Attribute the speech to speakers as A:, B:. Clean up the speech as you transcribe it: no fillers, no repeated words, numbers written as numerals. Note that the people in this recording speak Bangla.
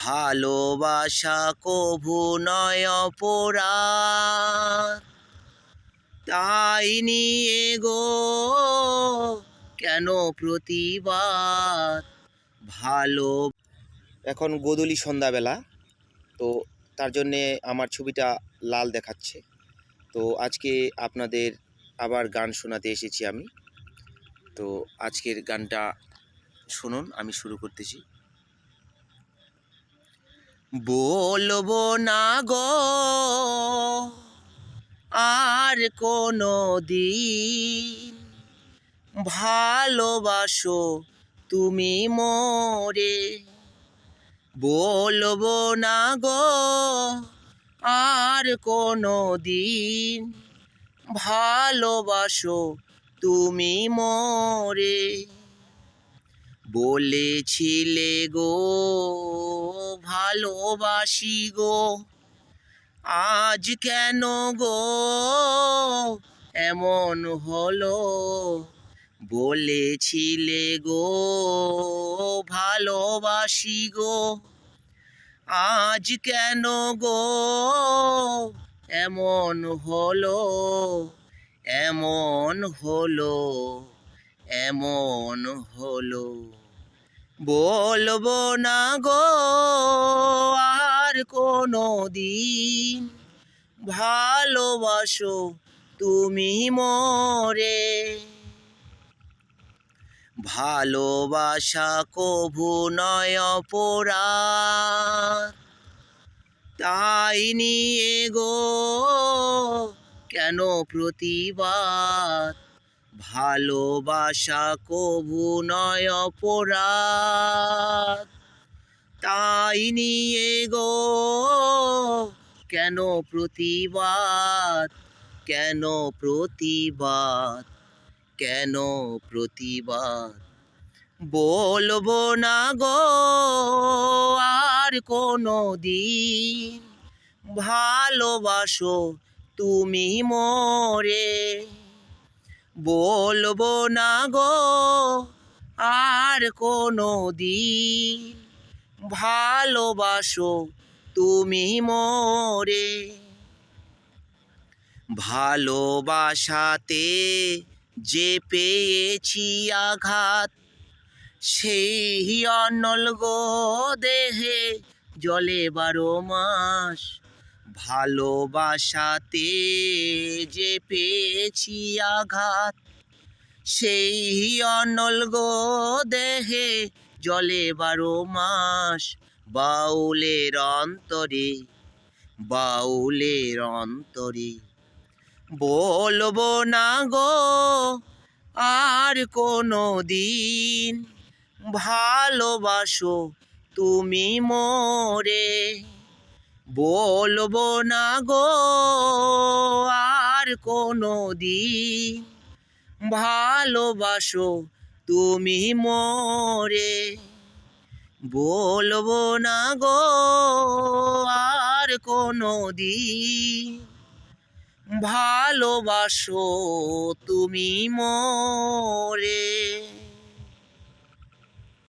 A: ভালোবাসা কভু নয় অপরাধ, তাই নিয়ে গো কেন প্রতিবাদ। ভালো এখন গোধূলি সন্ধ্যাবেলা, তো তার জন্যে আমার ছবিটা লাল দেখাচ্ছে। তো আজকে আপনাদের আবার গান শোনাতে এসেছি আমি। তো আজকের গানটা শুনুন, আমি শুরু করতেছি। বলবো না গো আর কোনো দিন, ভালোবাসো তুমি মোরে। বলবো না গো আর কোনো দিন, ভালোবাসো তুমি মোরে। বলেছিলে গো ভালোবাসি গো, আজ কেন গো এমন হলো। বলেছিলে গো ভালোবাসি গো, আজ কেন গো এমন হলো। এমন হলো, এমন হলো। বলবো না গো আর কোনো দিন, ভালোবাসো তুমি মোরে। ভালোবাসা কভু নয় অপরাধ, তাই নিয়ে গো কেন প্রতিবাদ। ভালোবাসা কভু নয় অপরাধ, তাই নিয়ে গো কেন প্রতিবাদ। কেন প্রতিবাদ, কেন প্রতিবাদ। বলবো না গো আর কোনো দিন, ভালোবাসো তুমি মোরে। বলবো না গো আর কোনো দিন, ভালোবাসো তুমি মোরে। ভালোবাসাতে যে পেয়েছি আঘাত, সেই অনল গো দেহে জলে 12 মাস। ভালোবাসাতে যে পেয়েছি আঘাত, সেই অনল গো দেহে জলে 12 মাস। বাউলের অন্তরে, বাউলের অন্তরে। বলবো না গো আর কোনো দিন, ভালোবাসো তুমি মোরে। বলবো না গো আর কোনো দিন, ভালোবাসো তুমি মোরে। বলবো না গো আর কোনো দিন, ভালোবাসো তুমি মোরে।